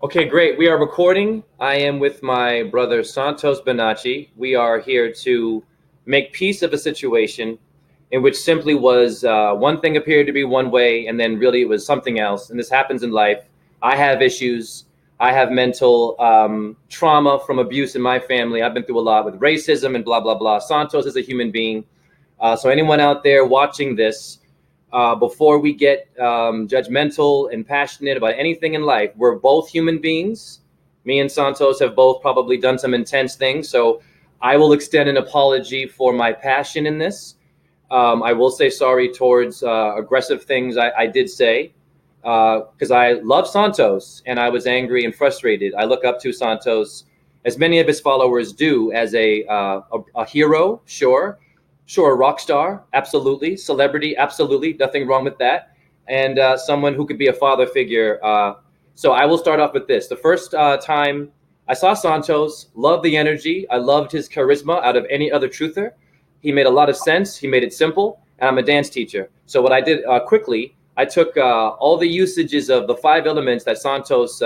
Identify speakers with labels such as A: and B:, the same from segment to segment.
A: Okay, great. We are recording. I am with my brother Santos Bonacci. We are here to make peace of a situation in which simply was one thing appeared to be one way, and then really it was something else. And this happens in life. I have issues. I have mental trauma from abuse in my family. I've been through a lot with racism and blah, blah, blah. Santos is a human being. So, anyone out there watching this, before we get judgmental and passionate about anything in life, we're both human beings. Me and Santos have both probably done some intense things. So I will extend an apology for my passion in this. I will say sorry towards aggressive things I did say because I love Santos and I was angry and frustrated. I look up to Santos, as many of his followers do, as a hero, sure. Sure, rock star, absolutely. Celebrity, absolutely. Nothing wrong with that. And someone who could be a father figure. So I will start off with this. The first time I saw Santos, loved the energy. I loved his charisma out of any other truther. He made a lot of sense. He made it simple. And I'm a dance teacher. So what I did quickly, I took all the usages of the five elements that Santos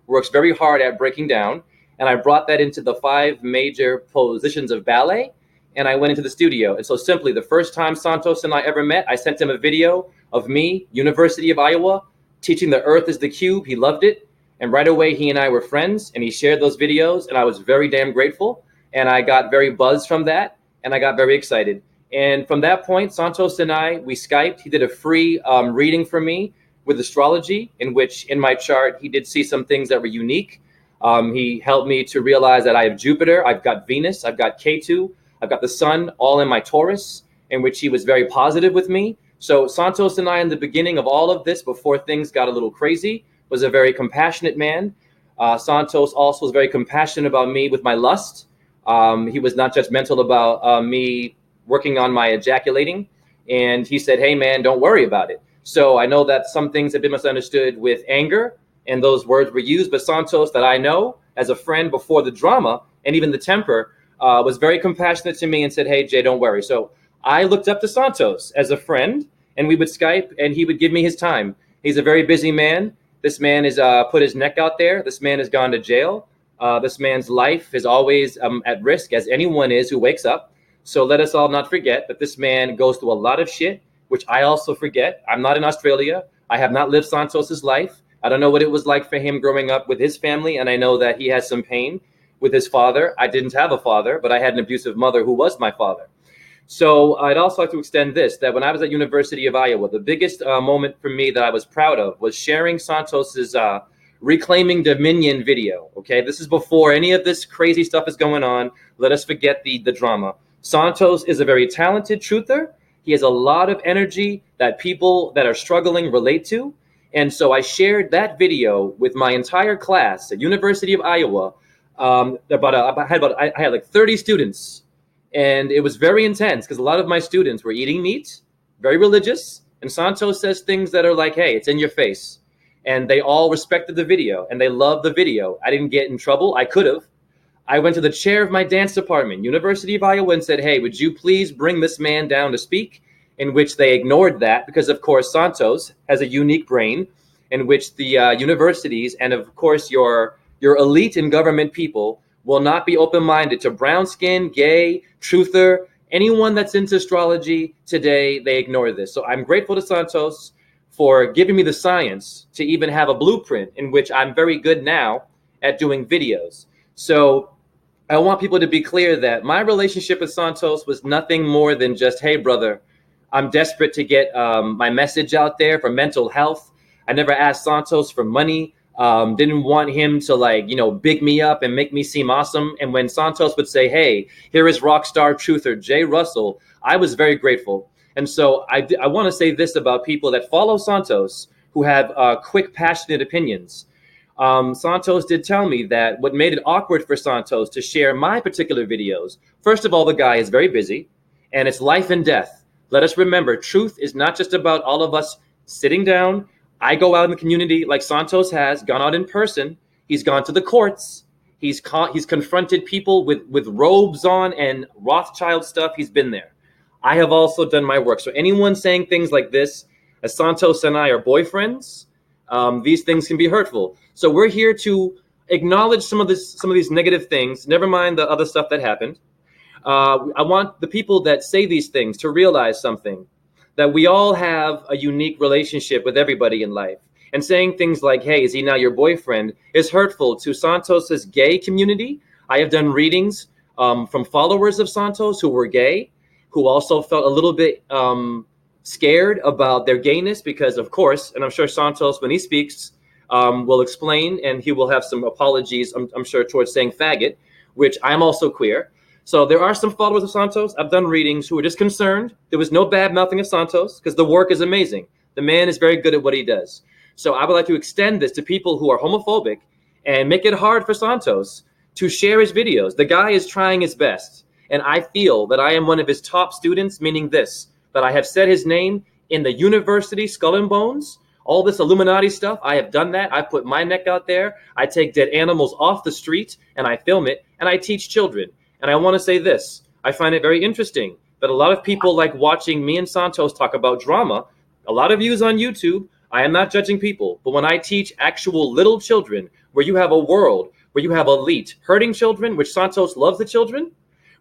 A: works very hard at breaking down, and I brought that into the five major positions of ballet, and I went into the studio. And so simply, the first time Santos and I ever met, I sent him a video of me, University of Iowa, teaching the earth is the cube. He loved it. And right away, he and I were friends, and he shared those videos, and I was very damn grateful. And I got very buzzed from that, and I got very excited. And from that point, Santos and I, we Skyped. He did a free reading for me with astrology, in which in my chart, he did see some things that were unique. He helped me to realize that I have Jupiter, I've got Venus, I've got K2, I've got the sun all in my Taurus, in which he was very positive with me. So Santos and I, in the beginning of all of this, before things got a little crazy, was a very compassionate man. Santos also was very compassionate about me with my lust. He was not judgmental about me working on my ejaculating. And he said, hey, man, don't worry about it. So I know that some things have been misunderstood with anger, and those words were used. But Santos, that I know as a friend before the drama and even the temper, was very compassionate to me and said, hey, Jay, don't worry. So I looked up to Santos as a friend, and we would Skype, and he would give me his time. He's a very busy man. This man has put his neck out there. This man has gone to jail. This man's life is always at risk, as anyone is who wakes up. So let us all not forget that this man goes through a lot of shit, which I also forget. I'm not in Australia. I have not lived Santos's life. I don't know what it was like for him growing up with his family, and I know that he has some pain with his father. I didn't have a father, but I had an abusive mother who was my father. So I'd also like to extend this, that when I was at University of Iowa, the biggest moment for me that I was proud of was sharing Santos's Reclaiming Dominion video. Okay, this is before any of this crazy stuff is going on. Let us forget the drama. Santos is a very talented truther. He has a lot of energy that people that are struggling relate to. And so I shared that video with my entire class at University of Iowa. I had like 30 students, and it was very intense because a lot of my students were eating meat, very religious. And Santos says things that are like, hey, it's in your face. And they all respected the video and they loved the video. I didn't get in trouble. I could have. I went to the chair of my dance department, University of Iowa, and said, hey, would you please bring this man down to speak? In which they ignored that because, of course, Santos has a unique brain in which the universities and, of course, your elite and government people will not be open-minded to brown skin, gay, truther, anyone that's into astrology today. They ignore this. So I'm grateful to Santos for giving me the science to even have a blueprint in which I'm very good now at doing videos. So I want people to be clear that my relationship with Santos was nothing more than just, hey, brother, I'm desperate to get my message out there for mental health. I never asked Santos for money. Didn't want him to big me up and make me seem awesome. And when Santos would say, hey, here is rock star truther Jay Russell, I was very grateful. And so I want to say this about people that follow Santos who have quick, passionate opinions. Santos did tell me that what made it awkward for Santos to share my particular videos, first of all, the guy is very busy and it's life and death. Let us remember, truth is not just about all of us sitting down. I go out in the community like Santos has gone out in person. He's gone to the courts. He's confronted people with robes on and Rothschild stuff. He's been there. I have also done my work. So anyone saying things like this, as Santos and I are boyfriends, These things can be hurtful. So we're here to acknowledge some of these negative things. Never mind the other stuff that happened. I want the people that say these things to realize something, that we all have a unique relationship with everybody in life. And saying things like, hey, is he now your boyfriend, is hurtful to Santos's gay community. I have done readings from followers of Santos who were gay, who also felt a little bit scared about their gayness because, of course, and I'm sure Santos, when he speaks, will explain, and he will have some apologies, I'm sure, towards saying faggot, which I'm also queer. So there are some followers of Santos. I've done readings who are just concerned. There was no bad mouthing of Santos because the work is amazing. The man is very good at what he does. So I would like to extend this to people who are homophobic and make it hard for Santos to share his videos. The guy is trying his best. And I feel that I am one of his top students, meaning this, that I have said his name in the university Skull and Bones. All this Illuminati stuff, I have done that. I put my neck out there. I take dead animals off the street and I film it and I teach children. And I want to say this, I find it very interesting that a lot of people like watching me and Santos talk about drama. A lot of views on YouTube. I am not judging people, but when I teach actual little children, where you have a world, where you have elite hurting children, which Santos loves the children.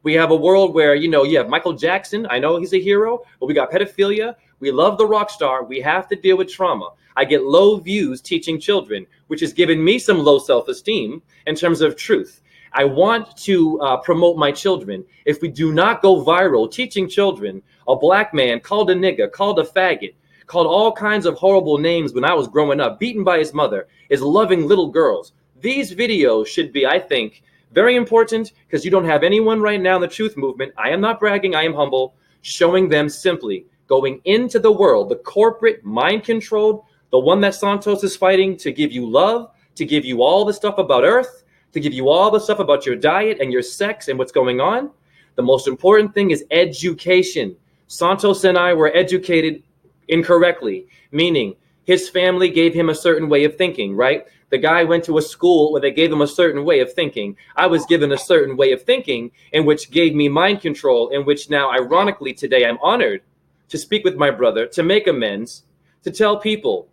A: We have a world where, you have Michael Jackson. I know he's a hero, but we got pedophilia. We love the rock star. We have to deal with trauma. I get low views teaching children, which has given me some low self-esteem in terms of truth. I want to promote my children. If we do not go viral teaching children, a black man called a nigger, called a faggot, called all kinds of horrible names when I was growing up, beaten by his mother, is loving little girls. These videos should be, I think, very important because you don't have anyone right now in the truth movement. I am not bragging, I am humble, showing them simply going into the world, the corporate, mind-controlled, the one that Santos is fighting to give you love, to give you all the stuff about Earth, to give you all the stuff about your diet and your sex and what's going on. The most important thing is education. Santos and I were educated incorrectly, meaning his family gave him a certain way of thinking, right? The guy went to a school where they gave him a certain way of thinking. I was given a certain way of thinking in which gave me mind control, in which now, ironically, today I'm honored to speak with my brother, to make amends, to tell people,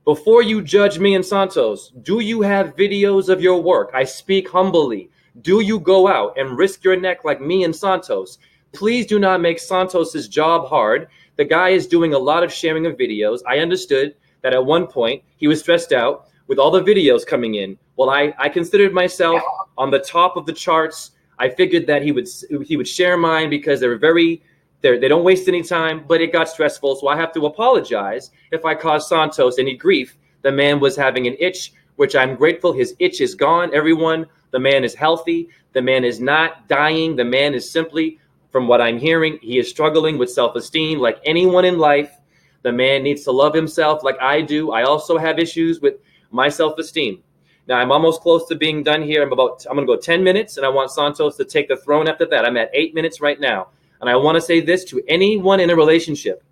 A: before you judge me and Santos, do you have videos of your work? I speak humbly. Do you go out and risk your neck like me and Santos? Please do not make Santos's job hard. The guy is doing a lot of sharing of videos. I understood that at one point he was stressed out with all the videos coming in. Well, I considered myself on the top of the charts. I figured that he would share mine because they don't waste any time, but it got stressful. So I have to apologize if I caused Santos any grief. The man was having an itch, which I'm grateful. His itch is gone, everyone. The man is healthy. The man is not dying. The man is simply, from what I'm hearing, he is struggling with self-esteem like anyone in life. The man needs to love himself like I do. I also have issues with my self-esteem. Now, I'm almost close to being done here. I'm going to go 10 minutes, and I want Santos to take the throne after that. I'm at 8 minutes right now. And I want to say this to anyone in a relationship.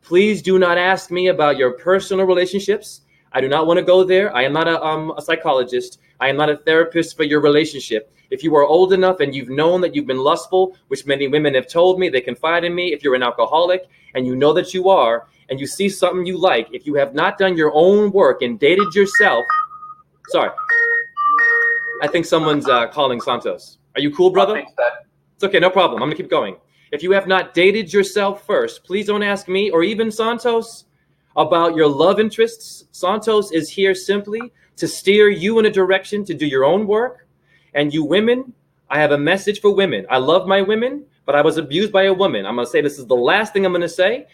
A: Please do not ask me about your personal relationships. I do not want to go there. I am not a psychologist. I am not a therapist for your relationship. If you are old enough and you've known that you've been lustful, which many women have told me, they confide in me. If you're an alcoholic and you know that you are, and you see something you like, if you have not done your own work and dated yourself, sorry, I think someone's calling Santos. Are you cool, brother? It's okay, no problem. I'm gonna keep going. If you have not dated yourself first, please don't ask me or even Santos about your love interests. Santos is here simply to steer you in a direction to do your own work. And you women, I have a message for women. I love my women, but I was abused by a woman. I'm gonna say this is the last thing I'm gonna say.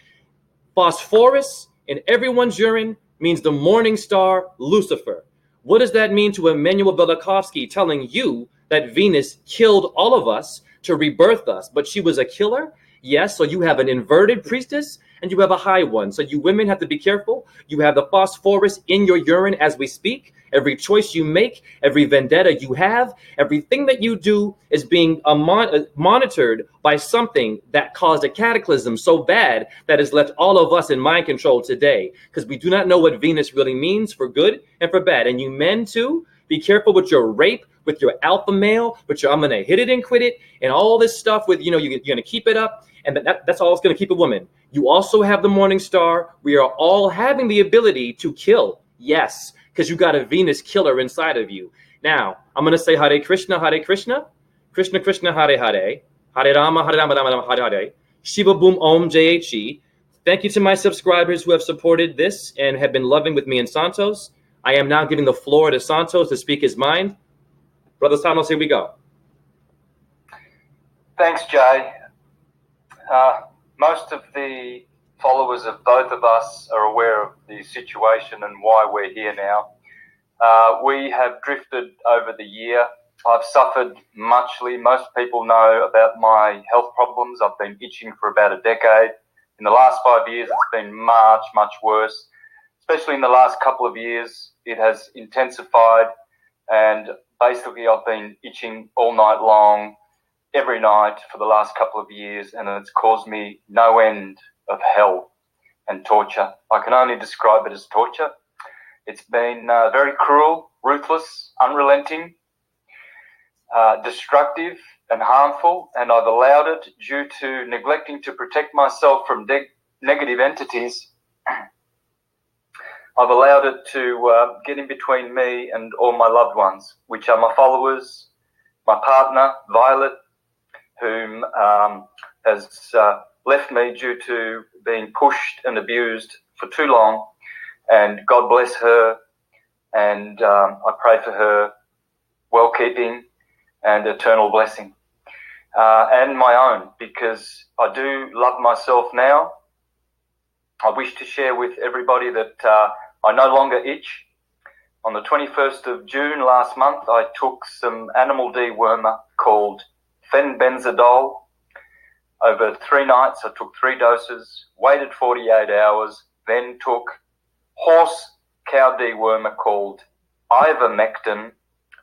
A: Phosphorus in everyone's urine means the morning star, Lucifer. What does that mean to Emmanuel Belakovsky telling you that Venus killed all of us to rebirth us, but she was a killer? Yes, so you have an inverted priestess and you have a high one. So you women have to be careful. You have the phosphorus in your urine as we speak. Every choice you make, every vendetta you have, everything that you do is being monitored by something that caused a cataclysm so bad that has left all of us in mind control today, because we do not know what Venus really means for good and for bad. And you men too, be careful with your rape, with your alpha male, with your I'm going to hit it and quit it, and all this stuff with, you're going to keep it up. And that's all it's going to keep a woman. You also have the morning star. We are all having the ability to kill. Yes, because you got a Venus killer inside of you. Now, I'm going to say Hare Krishna, Krishna Krishna, Hare Hare, Hare Rama, Rama Rama, Hare Hare, Shiva Boom Om JHE. Thank you to my subscribers who have supported this and have been loving with me and Santos. I am now giving the floor to Santos to speak his mind. Brother Santos, here we go.
B: Thanks, Jay. Most of the followers of both of us are aware of the situation and why we're here now. We have drifted over the year. I've suffered muchly. Most people know about my health problems. I've been itching for about a decade. In the last 5 years, it's been much, much worse. Especially in the last couple of years, it has intensified, and basically I've been itching all night long, every night for the last couple of years, and it's caused me no end of hell and torture. I can only describe it as torture. It's been very cruel, ruthless, unrelenting, destructive and harmful, and I've allowed it due to neglecting to protect myself from negative entities. I've allowed it to get in between me and all my loved ones, which are my followers, my partner, Violet, whom has left me due to being pushed and abused for too long. And God bless her, and I pray for her well-keeping and eternal blessing. And my own, because I do love myself now. I wish to share with everybody that I no longer itch. On the 21st of June last month, I took some animal dewormer called fenbenzidol. Over 3 nights, I took 3 doses, waited 48 hours, then took horse cow dewormer called ivermectin,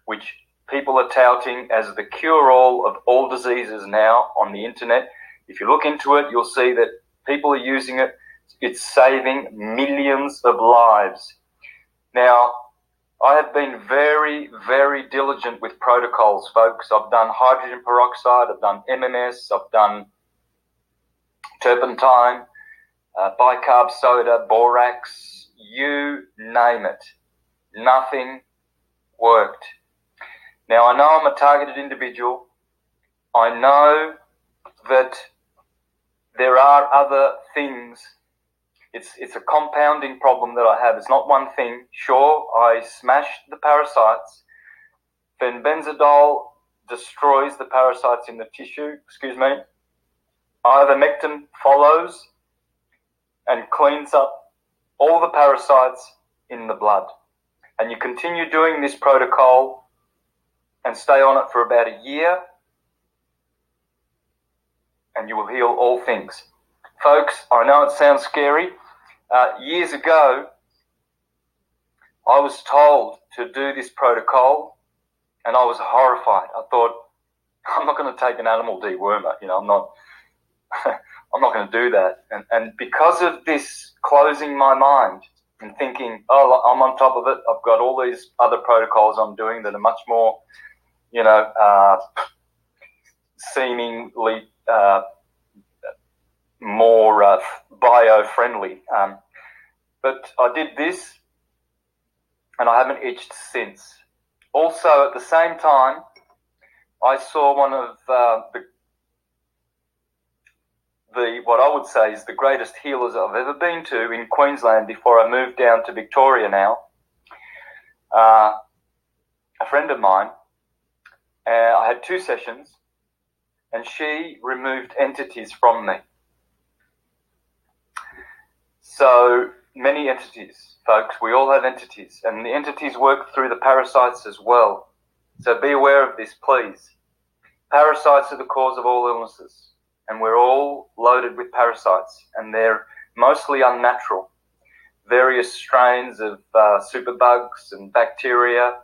B: which people are touting as the cure-all of all diseases now on the internet. If you look into it, you'll see that people are using it. It's saving millions of lives. Now, I have been very, very diligent with protocols, folks. I've done hydrogen peroxide, I've done MMS, I've done turpentine, bicarb soda, borax, you name it. Nothing worked. Now, I know I'm a targeted individual. I know that there are other things. It's a compounding problem that I have. It's not one thing. Sure, I smashed the parasites. Fenbenzidol destroys the parasites in the tissue. Ivermectin follows and cleans up all the parasites in the blood. And you continue doing this protocol and stay on it for about a year, and you will heal all things. Folks, I know it sounds scary. Years ago, I was told to do this protocol, and I was horrified. I thought, I'm not going to take an animal dewormer. I'm not I'm not going to do that. And because of this closing my mind and thinking, oh, I'm on top of it, I've got all these other protocols I'm doing that are much more, seemingly more bio-friendly. But I did this, and I haven't itched since. Also, at the same time, I saw one of the what I would say is the greatest healers I've ever been to in Queensland before I moved down to Victoria now. A friend of mine, I had 2 sessions, and she removed entities from me. So many entities, folks. We all have entities, and the entities work through the parasites as well. So be aware of this, please. Parasites are the cause of all illnesses, and we're all loaded with parasites, and they're mostly unnatural. Various strains of superbugs and bacteria,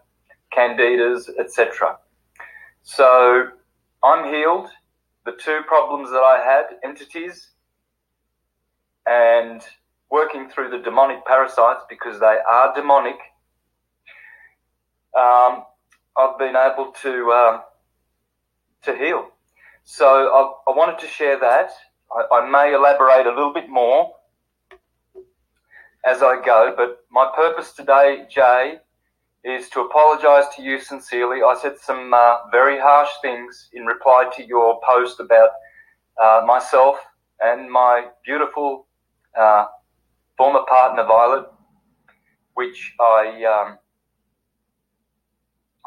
B: candidas, etc. So I'm healed. The 2 problems that I had, entities and working through the demonic parasites, because they are demonic, I've been able to heal. So I wanted to share that. I may elaborate a little bit more. as I go. But my purpose today, Jay, is to apologise to you sincerely. I said some very harsh things in reply to your post about myself and my beautiful former partner, Violet, which I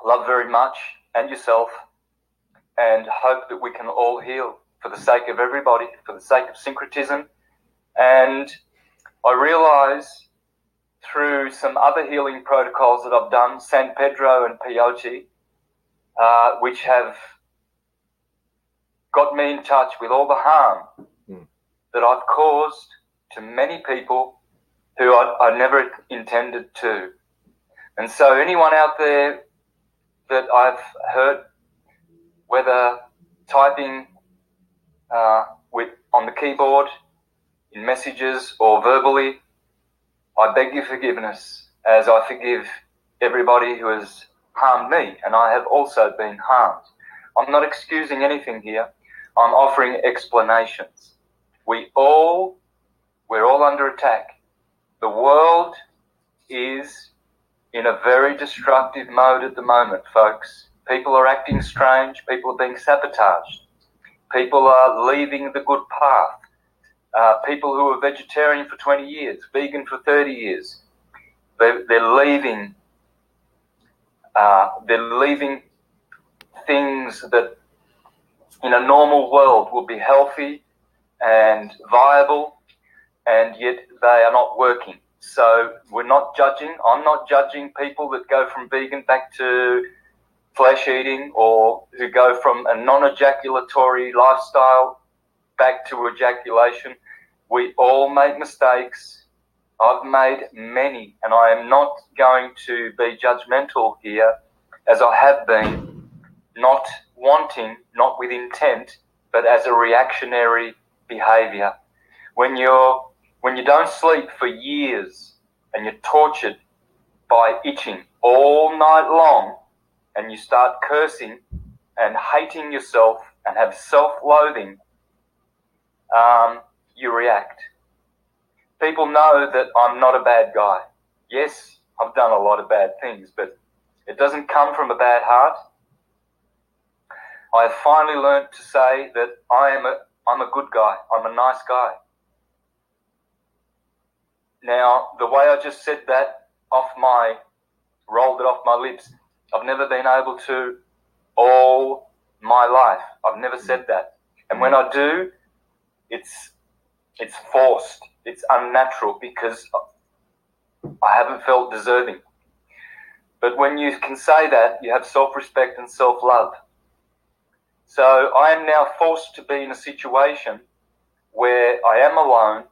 B: love very much, and yourself, and hope that we can all heal for the sake of everybody, for the sake of syncretism. And I realise through some other healing protocols that I've done, San Pedro and peyote, which have got me in touch with all the harm that I've caused to many people who I never intended to. And so anyone out there that I've hurt, whether typing on the keyboard, in messages or verbally, I beg your forgiveness, as I forgive everybody who has harmed me, and I have also been harmed. I'm not excusing anything here. I'm offering explanations. We're all under attack. The world is in a very destructive mode at the moment, folks. People are acting strange. People are being sabotaged. People are leaving the good path. People who are vegetarian for 20 years, vegan for 30 years, they're leaving things that in a normal world will be healthy and viable, and yet they are not working. So we're not judging. I'm not judging people that go from vegan back to flesh eating, or who go from a non-ejaculatory lifestyle back to ejaculation. We all make mistakes. I've made many, and I am not going to be judgmental here, as I have been, not wanting, not with intent, but as a reactionary behavior. When you don't sleep for years and you're tortured by itching all night long, and you start cursing and hating yourself and have self-loathing, you react. People know that I'm not a bad guy. Yes, I've done a lot of bad things, but it doesn't come from a bad heart. I have finally learned to say that I'm a good guy. I'm a nice guy. Now, the way I just said that rolled it off my lips, I've never been able to all my life. I've never said that. And when I do, it's forced. It's unnatural, because I haven't felt deserving. But when you can say that, you have self-respect and self-love. So I am now forced to be in a situation where I am alone,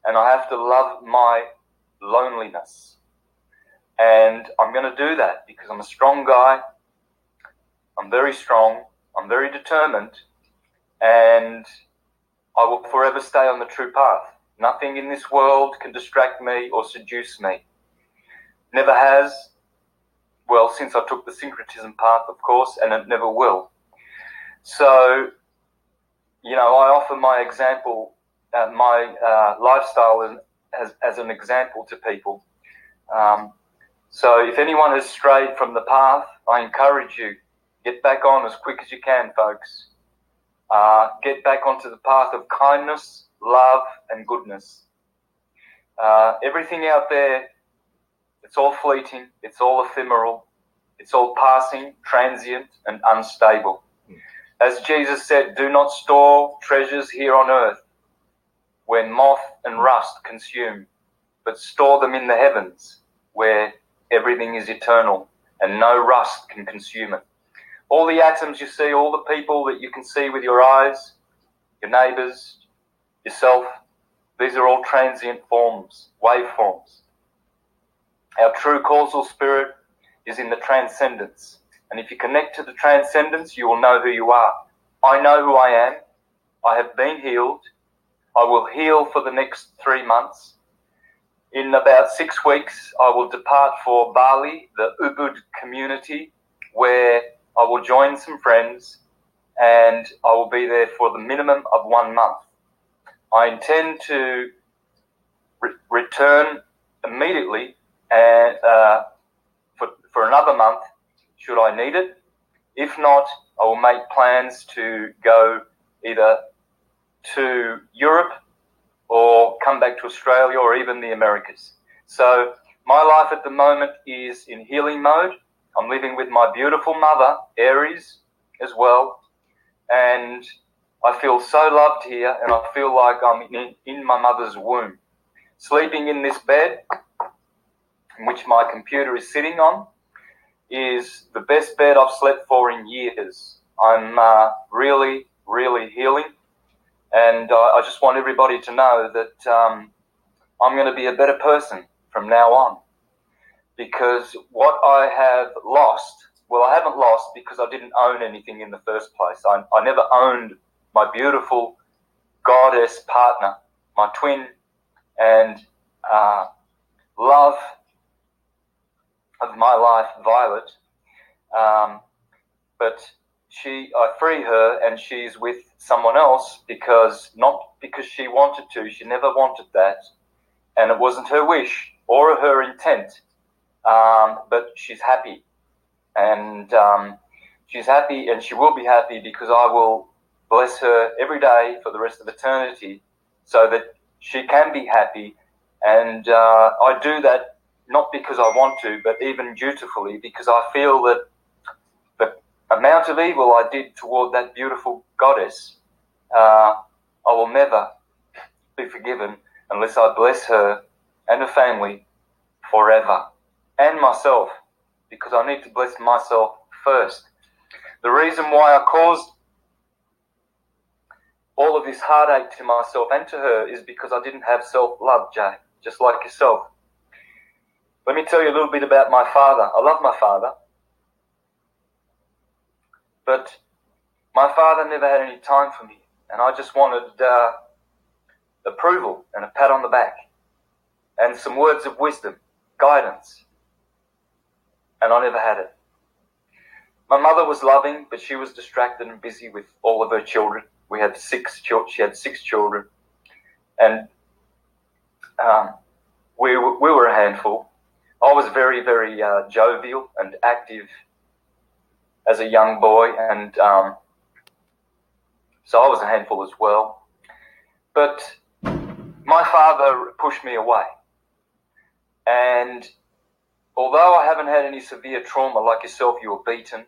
B: and I have to love my loneliness. And I'm going to do that because I'm a strong guy. I'm very strong. I'm very determined. And I will forever stay on the true path. Nothing in this world can distract me or seduce me. Never has. Well, since I took the syncretism path, of course, and it never will. So, I offer my example, my lifestyle as an example to people. So if anyone has strayed from the path, I encourage you, get back on as quick as you can, folks. Get back onto the path of kindness, love, and goodness. Everything out there, it's all fleeting, it's all ephemeral, it's all passing, transient, and unstable. As Jesus said, do not store treasures here on earth, where moth and rust consume, but store them in the heavens, where everything is eternal and no rust can consume it. All the atoms you see, all the people that you can see with your eyes, your neighbours, yourself, these are all transient forms, waveforms. Our true causal spirit is in the transcendence. And if you connect to the transcendence, you will know who you are. I know who I am. I have been healed. I will heal for the next 3 months. In about 6 weeks, I will depart for Bali, the Ubud community, where I will join some friends, and I will be there for the minimum of 1 month. I intend to return immediately and for another month, should I need it. If not, I will make plans to go either to Europe or come back to Australia or even the Americas. So my life at the moment is in healing mode. I'm living with my beautiful mother, Aries, as well. And I feel so loved here, and I feel like I'm in my mother's womb. Sleeping in this bed, which my computer is sitting on, is the best bed I've slept for in years. I'm really, really healing. And I just want everybody to know that I'm going to be a better person from now on. Because what I have lost, well, I haven't lost because I didn't own anything in the first place. I never owned my beautiful goddess partner, my twin, and love of my life, Violet. But I free her, and she's with someone else not because she wanted to. She never wanted that, and it wasn't her wish or her intent. But she's happy, and she's happy, and she will be happy because I will bless her every day for the rest of eternity, so that she can be happy. And I do that not because I want to, but even dutifully, because I feel that the amount of evil I did toward that beautiful goddess, I will never be forgiven unless I bless her and her family forever. And myself, because I need to bless myself first. The reason why I caused all of this heartache to myself and to her is because I didn't have self-love, Jay, just like yourself. Let me tell you a little bit about my father. I love my father, but my father never had any time for me, and I just wanted approval and a pat on the back and some words of wisdom, guidance. And I never had it. My mother was loving, but she was distracted and busy with all of her children. She had 6 children, and we were a handful. I was very, very jovial and active as a young boy, and so I was a handful as well. But my father pushed me away, and although I haven't had any severe trauma like yourself, you were beaten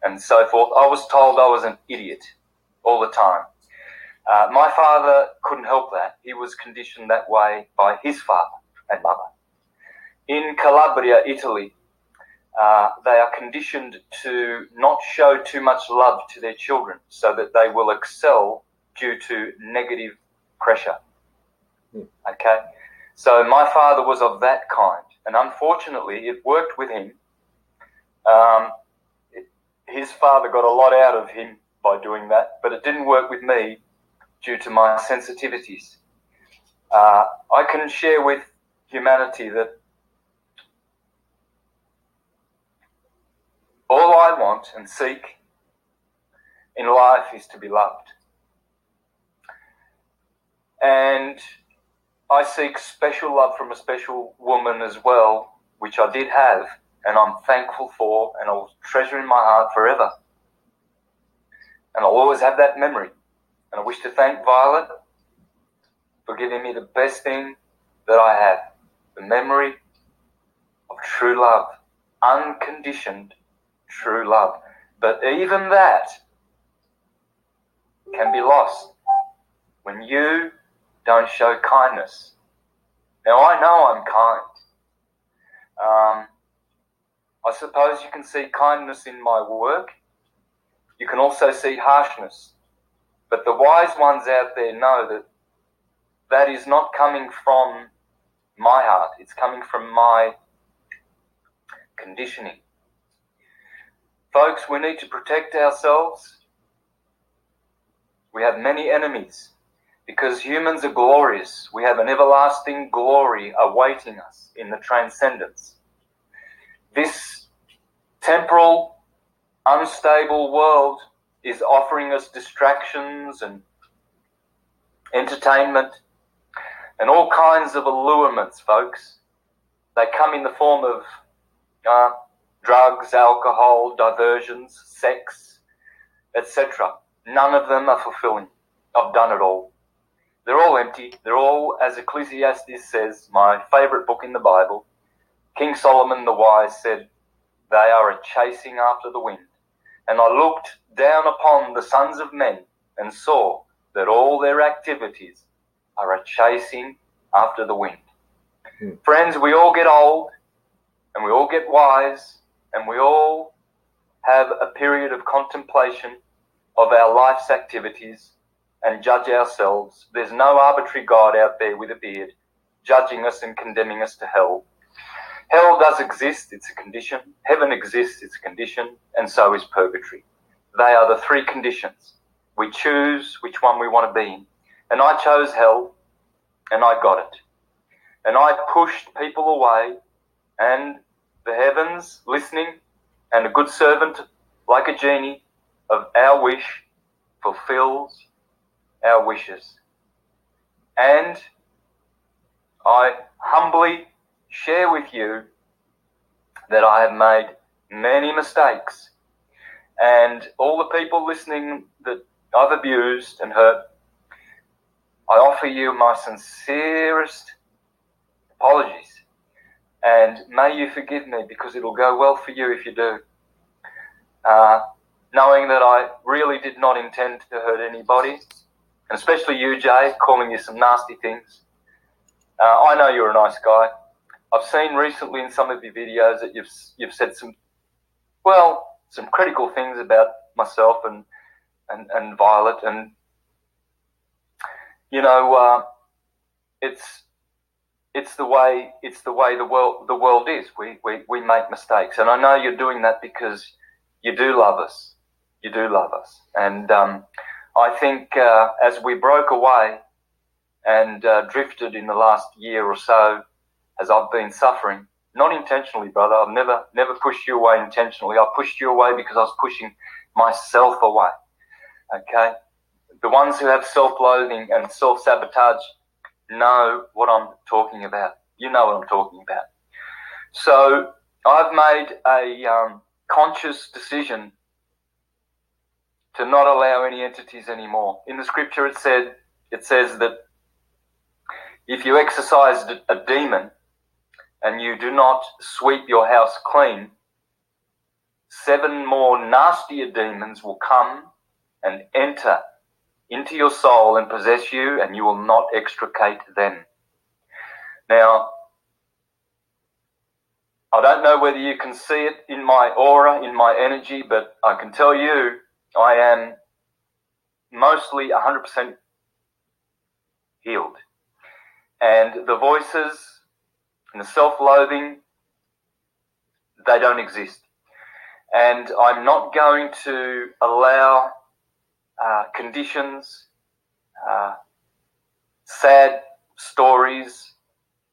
B: and so forth, I was told I was an idiot all the time. My father couldn't help that. He was conditioned that way by his father and mother. In Calabria, Italy, they are conditioned to not show too much love to their children so that they will excel due to negative pressure. Okay? So my father was of that kind. And unfortunately, it worked with him. His father got a lot out of him by doing that, but it didn't work with me due to my sensitivities. I can share with humanity that all I want and seek in life is to be loved. And I seek special love from a special woman as well, which I did have, and I'm thankful for, and I'll treasure in my heart forever. And I'll always have that memory. And I wish to thank Violet for giving me the best thing that I have, the memory of true love, unconditioned true love. But even that can be lost when you don't show kindness. Now, I know I'm kind. I suppose you can see kindness in my work. You can also see harshness. But the wise ones out there know that that is not coming from my heart. It's coming from my conditioning. Folks, we need to protect ourselves. We have many enemies because humans are glorious. We have an everlasting glory awaiting us in the transcendence. This temporal, unstable world is offering us distractions and entertainment and all kinds of allurements, folks. They come in the form of drugs, alcohol, diversions, sex, etc. None of them are fulfilling. I've done it all. They're all empty. They're all, as Ecclesiastes says, my favourite book in the Bible, King Solomon the Wise said, they are a chasing after the wind. And I looked down upon the sons of men and saw that all their activities are a chasing after the wind. Friends, we all get old and we all get wise and we all have a period of contemplation of our life's activities and judge ourselves. There's no arbitrary God out there with a beard judging us and condemning us to hell. Hell does exist, it's a condition. Heaven exists, it's a condition. And so is purgatory. They are the three conditions. We choose which one we want to be in. And I chose hell, and I got it. And I pushed people away, and the heavens, listening, and a good servant, like a genie, of our wish, fulfills our wishes. And I humbly share with you that I have made many mistakes. And all the people listening that I've abused and hurt, I offer you my sincerest apologies. And may you forgive me, because it'll go well for you if you do. Knowing that I really did not intend to hurt anybody, and especially you, Jay, calling you some nasty things. I know you're a nice guy. I've seen recently in some of your videos that you've said some critical things about myself and Violet, and you know, it's the way the world is. We make mistakes, and I know you're doing that because you do love us. You do love us, and I think as we broke away and drifted in the last year or so, as I've been suffering, not intentionally, brother. I've never pushed you away intentionally. I pushed you away because I was pushing myself away. Okay? The ones who have self-loathing and self-sabotage know what I'm talking about. You know what I'm talking about. So I've made a conscious decision to not allow any entities anymore. In the scripture it says that if you exorcised a demon and you do not sweep your house clean, 7 more nastier demons will come and enter into your soul and possess you, and you will not extricate them. Now, I don't know whether you can see it in my aura, in my energy, but I can tell you I am mostly 100% healed. And the voices and the self-loathing, they don't exist. And I'm not going to allow conditions, sad stories,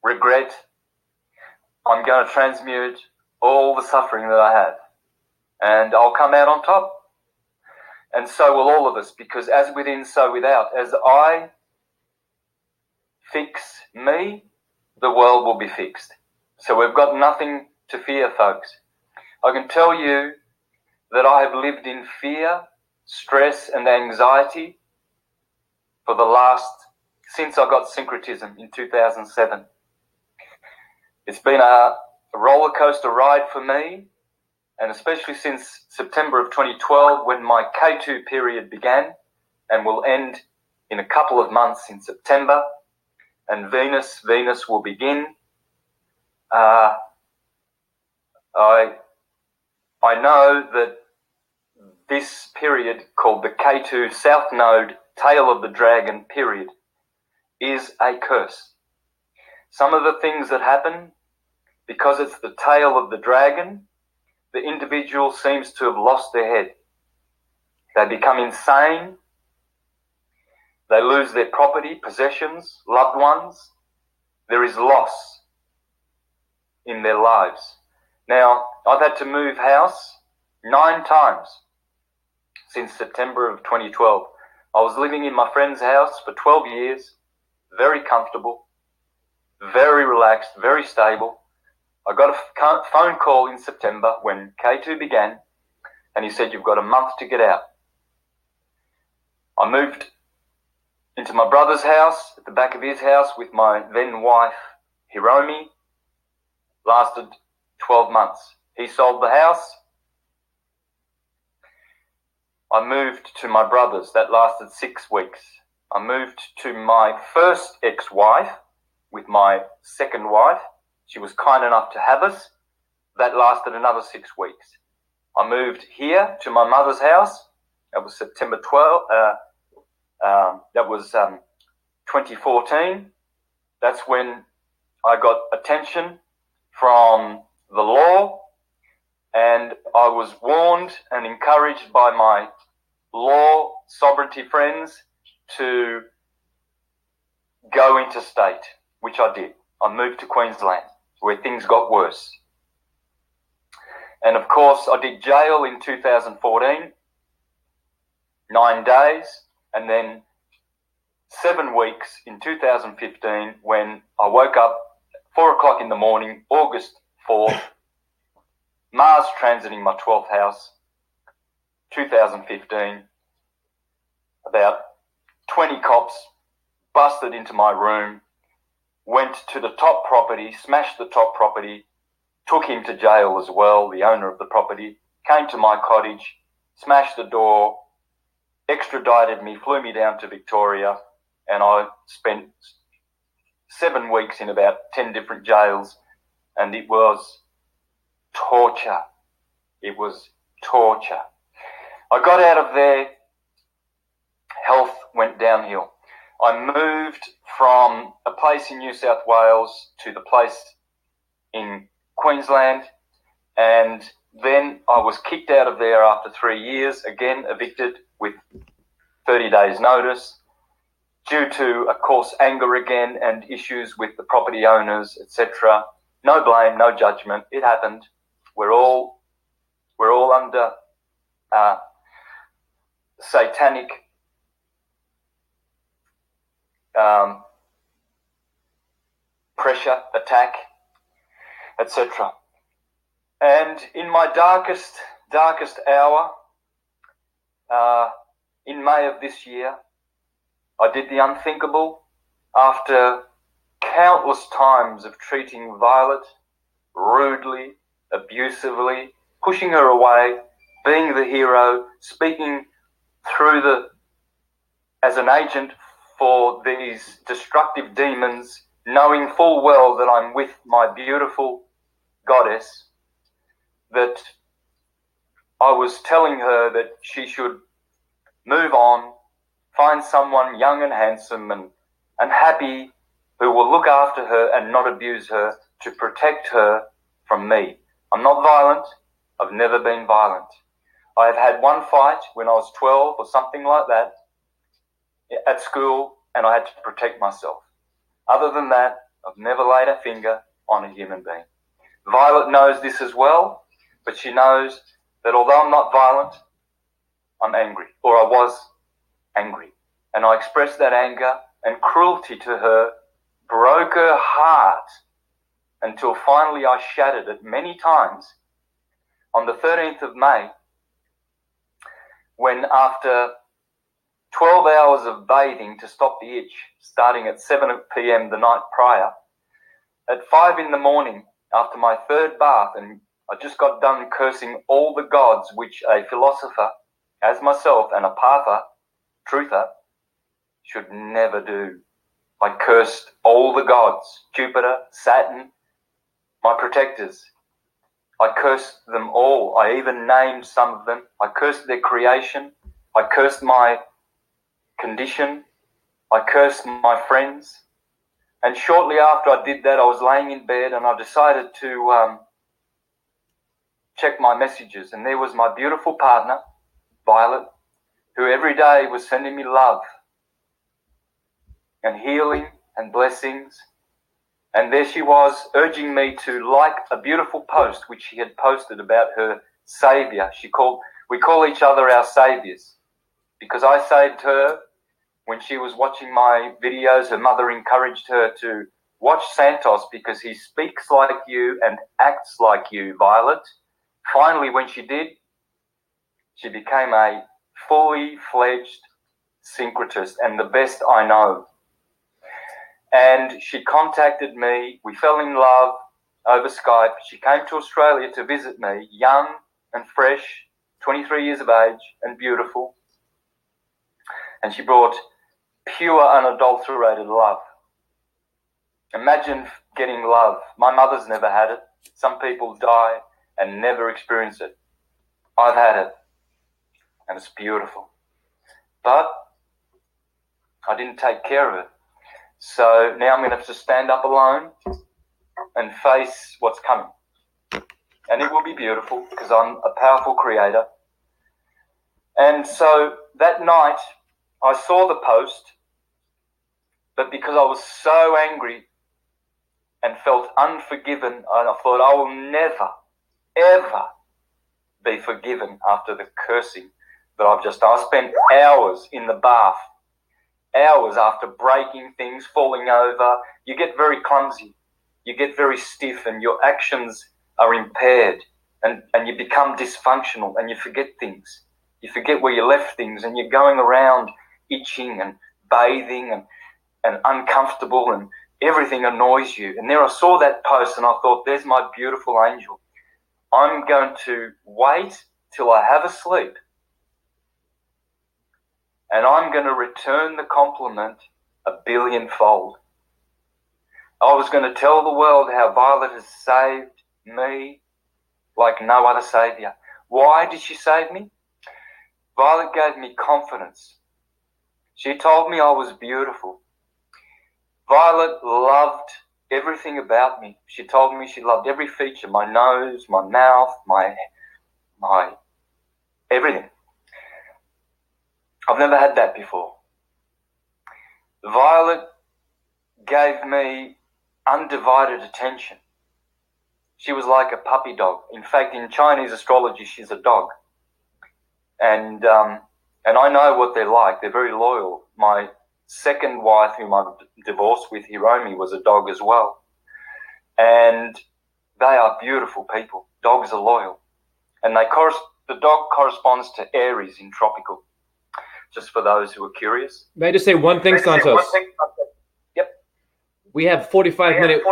B: regret. I'm going to transmute all the suffering that I have, and I'll come out on top. And so will all of us, because as within, so without. As I fix me, the world will be fixed. So we've got nothing to fear, folks. I can tell you that I have lived in fear, stress, and anxiety since I got syncretism in 2007. It's been a roller coaster ride for me, and especially since September of 2012, when my K2 period began and will end in a couple of months in September, and Venus will begin. I know that this period, called the K2 South Node Tail of the Dragon period, is a curse. Some of the things that happen, because it's the tail of the dragon, the individual seems to have lost their head. They become insane. They lose their property, possessions, loved ones. There is loss in their lives. Now, I've had to move house 9 times since September of 2012. I was living in my friend's house for 12 years, very comfortable, very relaxed, very stable. I got a phone call in September when K2 began, and he said, "You've got a month to get out." I moved into my brother's house, at the back of his house, with my then wife, Hiromi. Lasted 12 months. He sold the house. I moved to my brother's. That lasted 6 weeks. I moved to my first ex-wife with my second wife. She was kind enough to have us. That lasted another 6 weeks. I moved here to my mother's house. That was September 12th. That was 2014. That's when I got attention from the law, and I was warned and encouraged by my law sovereignty friends to go interstate, which I did. I moved to Queensland, where things got worse. And of course, I did jail in 2014, 9 days, and then 7 weeks in 2015 when I woke up 4 o'clock in the morning, August 4th, Mars transiting my 12th house, 2015. About 20 cops busted into my room, went to the top property, smashed the top property, took him to jail as well, the owner of the property, came to my cottage, smashed the door, extradited me, flew me down to Victoria, and I spent 7 weeks in about 10 different jails, and it was torture. It was torture. I got out of there, health went downhill. I moved from a place in New South Wales to the place in Queensland, and then I was kicked out of there after 3 years, again evicted with 30 days notice, due to, of course, anger again and issues with the property owners, etc. No blame, no judgment. It happened. We're all under satanic pressure, attack, etc. And in my darkest hour, in May of this year, I did the unthinkable. After countless times of treating Violet rudely, abusively, pushing her away, being the hero, speaking as an agent for these destructive demons, knowing full well that I'm with my beautiful goddess, that I was telling her that she should move on, find someone young and handsome and happy who will look after her and not abuse her, to protect her from me. I'm not violent. I've never been violent. I have had one fight when I was 12 or something like that at school, and I had to protect myself. Other than that, I've never laid a finger on a human being. Violet knows this as well, but she knows that although I'm not violent, I'm angry, or I was angry. And I expressed that anger, and cruelty to her broke her heart until finally I shattered it many times. On the 13th of May, when after 12 hours of bathing to stop the itch, starting at 7 p.m. the night prior, at 5 in the morning, after my third bath, and I just got done cursing all the gods which a philosopher, as myself, and a pather, truther, should never do. I cursed all the gods, Jupiter, Saturn, my protectors. I cursed them all. I even named some of them. I cursed their creation. I cursed my condition. I cursed my friends. And shortly after I did that, I was laying in bed and I decided to check my messages. And there was my beautiful partner, Violet, who every day was sending me love and healing and blessings. And there she was, urging me to like a beautiful post which she had posted about her saviour. We call each other our saviours, because I saved her when she was watching my videos. Her mother encouraged her to watch Santos because he speaks like you and acts like you, Violet. Finally, when she did, she became a fully fledged syncretist and the best I know. And she contacted me. We fell in love over Skype. She came to Australia to visit me, young and fresh, 23 years of age and beautiful. And she brought pure, unadulterated love. Imagine getting love. My mother's never had it. Some people die and never experience it. I've had it, and it's beautiful. But I didn't take care of it. So now I'm going to have to stand up alone and face what's coming. And it will be beautiful because I'm a powerful creator. And so that night I saw the post, but because I was so angry and felt unforgiven, and I thought I will never, ever be forgiven after the cursing that I've just done. I spent hours in the bath, hours after breaking things, falling over. You get very clumsy, you get very stiff, and your actions are impaired, and you become dysfunctional, and you forget things. You forget where you left things, and you're going around itching and bathing and uncomfortable, and everything annoys you. And there I saw that post and I thought, there's my beautiful angel. I'm going to wait till I have a sleep and I'm going to return the compliment a billionfold. I was going to tell the world how Violet has saved me like no other savior. Why did she save me? Violet gave me confidence. She told me I was beautiful. Violet loved everything about me. She told me she loved every feature, my nose, my mouth, my everything. I've never had that before. Violet gave me undivided attention. She was like a puppy dog. In fact, in Chinese astrology, she's a dog. And I know what they're like. They're very loyal. My second wife, whom I divorced with, Hiromi, was a dog as well. And they are beautiful people. Dogs are loyal. And the dog corresponds to Aries in tropical, just for those who are curious.
A: May I just say one thing, Santos?
B: Yep.
A: We have 45-minute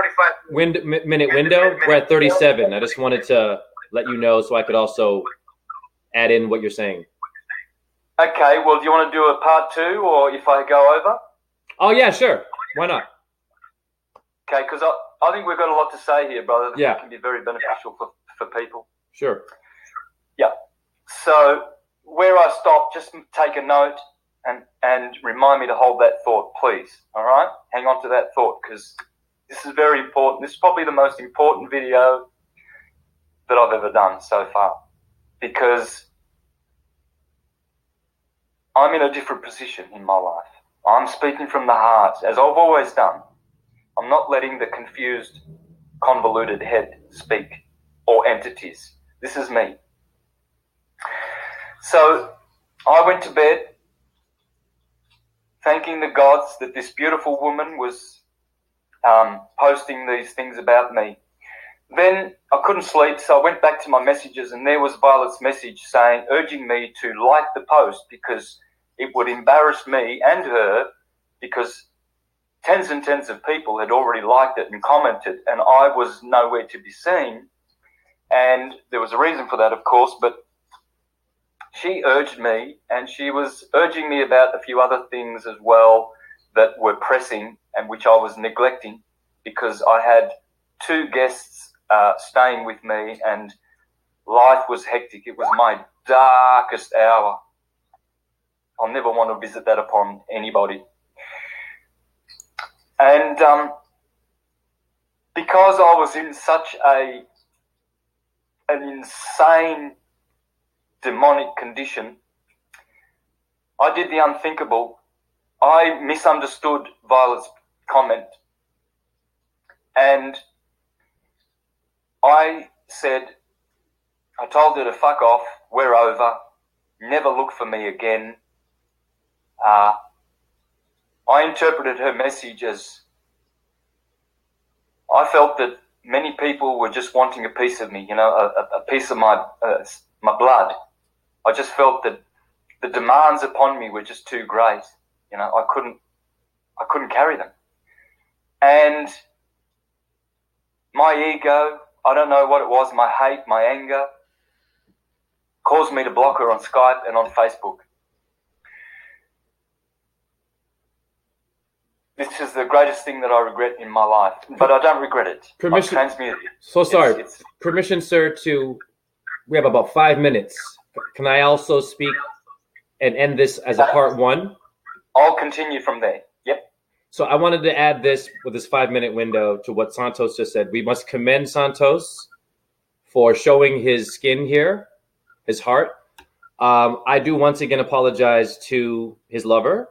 A: window. We're at 37. I just wanted to let you know so I could also add in what you're saying.
B: Okay, well, do you want to do a part 2 or if I go over?
A: Oh, yeah, sure. Why not?
B: Okay, because I think we've got a lot to say here, brother, that
A: Yeah.
B: can be very beneficial for people.
A: Sure.
B: Yeah. So where I stop, just take a note and remind me to hold that thought, please. All right? Hang on to that thought because this is very important. This is probably the most important video that I've ever done so far because I'm in a different position in my life. I'm speaking from the heart, as I've always done. I'm not letting the confused, convoluted head speak or entities. This is me. So I went to bed thanking the gods that this beautiful woman was posting these things about me. Then I couldn't sleep, so I went back to my messages and there was Violet's message saying, urging me to like the post because it would embarrass me and her because tens and tens of people had already liked it and commented and I was nowhere to be seen. And there was a reason for that, of course, but she urged me and she was urging me about a few other things as well that were pressing and which I was neglecting because I had 2 guests staying with me and life was hectic. It was my darkest hour. I'll never want to visit that upon anybody. And because I was in such an insane demonic condition, I did the unthinkable. I misunderstood Violet's comment and I told her to fuck off, we're over, never look for me again. I interpreted her message as I felt that many people were just wanting a piece of me, a piece of my blood. I just felt that the demands upon me were just too great. I couldn't carry them. And my ego, I don't know what it was, my hate, my anger, caused me to block her on Skype and on Facebook. This is the greatest thing that I regret in my life, but I don't regret it.
A: Permission.
B: I've transmuted it.
A: So sorry. Permission, sir, we have about 5 minutes. Can I also speak and end this as a part 1?
B: I'll continue from there. Yep.
A: So I wanted to add this with this 5-minute window to what Santos just said. We must commend Santos for showing his skin here, his heart. I do once again apologize to his lover.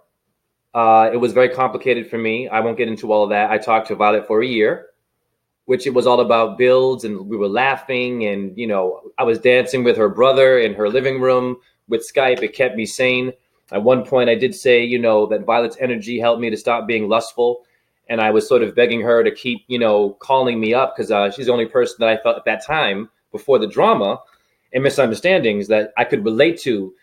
A: It was very complicated for me. I won't get into all of that. I talked to Violet for a year, which it was all about builds, and we were laughing, and I was dancing with her brother in her living room with Skype. It kept me sane. At one point I did say, that Violet's energy helped me to stop being lustful. And I was sort of begging her to keep, calling me up, because she's the only person that I felt at that time, before the drama and misunderstandings, that I could relate to,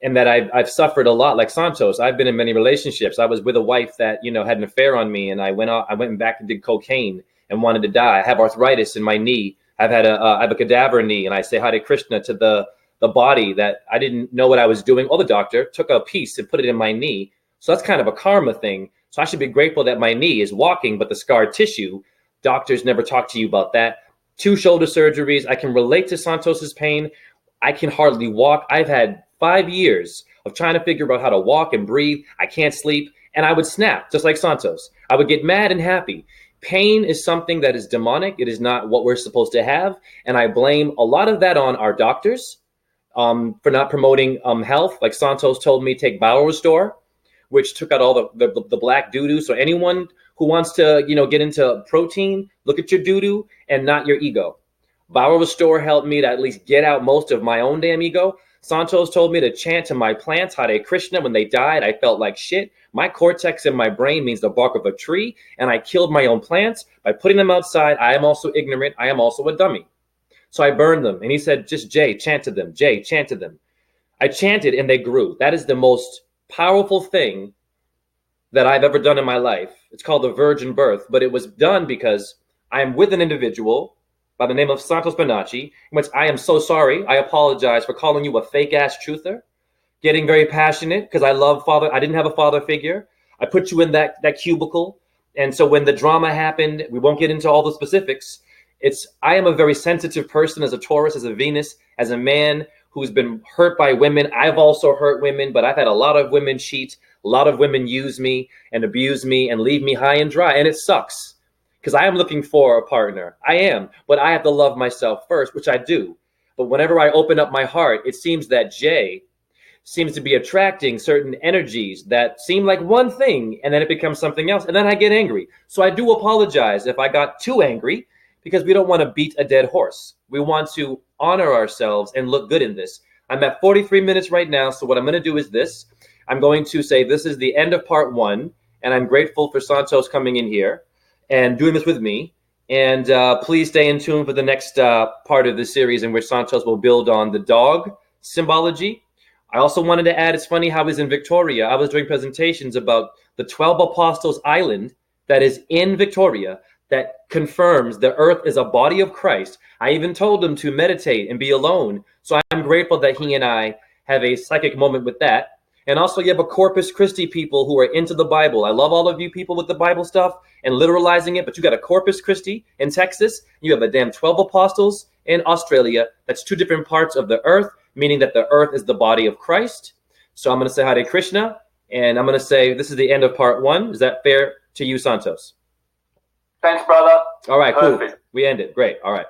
A: and that I've suffered a lot like Santos. I've been in many relationships. I was with a wife that, had an affair on me, and I went back and did cocaine and wanted to die. I have arthritis in my knee. I have a cadaver knee, and I say Hare Krishna to the body that I didn't know what I was doing. Or the doctor took a piece and put it in my knee. So that's kind of a karma thing. So I should be grateful that my knee is walking, but the scar tissue, doctors never talk to you about that. 2 shoulder surgeries. I can relate to Santos's pain. I can hardly walk. I've had 5 years of trying to figure out how to walk and breathe. I can't sleep. And I would snap, just like Santos. I would get mad and happy. Pain is something that is demonic. It is not what we're supposed to have. And I blame a lot of that on our doctors for not promoting health. Like Santos told me, take Bowel Restore, which took out all the black doo-doo. So anyone who wants to, get into protein, look at your doo-doo and not your ego. Bowel Restore helped me to at least get out most of my own damn ego. Santos told me to chant to my plants Hare Krishna. When they died, I felt like shit. My cortex in my brain means the bark of a tree, and I killed my own plants by putting them outside. I am also ignorant. I am also a dummy. So I burned them. And he said, just Jay, chant to them. Jay, chant to them. I chanted and they grew. That is the most powerful thing that I've ever done in my life. It's called the virgin birth, but it was done because I am with an individual by the name of Santos Bonacci, in which I am so sorry. I apologize for calling you a fake-ass truther, getting very passionate because I didn't have a father figure. I put you in that cubicle. And so when the drama happened, we won't get into all the specifics. I am a very sensitive person as a Taurus, as a Venus, as a man who's been hurt by women. I've also hurt women, but I've had a lot of women cheat. A lot of women use me and abuse me and leave me high and dry. And it sucks because I am looking for a partner. I am, but I have to love myself first, which I do. But whenever I open up my heart, it seems that Jay seems to be attracting certain energies that seem like one thing, and then it becomes something else. And then I get angry. So I do apologize if I got too angry, because we don't want to beat a dead horse. We want to honor ourselves and look good in this. I'm at 43 minutes right now, so what I'm going to do is this. I'm going to say this is the end of part 1, and I'm grateful for Santos coming in here and doing this with me. And please stay in tune for the next part of the series in which Santos will build on the dog symbology. I also wanted to add, it's funny how he's in Victoria. I was doing presentations about the 12 Apostles Island that is in Victoria, that confirms the earth is a body of Christ. I even told him to meditate and be alone. So I'm grateful that he and I have a psychic moment with that. And also you have a Corpus Christi people who are into the Bible. I love all of you people with the Bible stuff and literalizing it, but you got a Corpus Christi in Texas. You have a damn 12 apostles in Australia. That's 2 different parts of the earth, meaning that the earth is the body of Christ. So I'm going to say Hare Krishna, and I'm going to say this is the end of part 1. Is that fair to you, Santos?
B: Thanks, brother.
A: All right,
B: Perfect.
A: cool. We end it. Great. All right.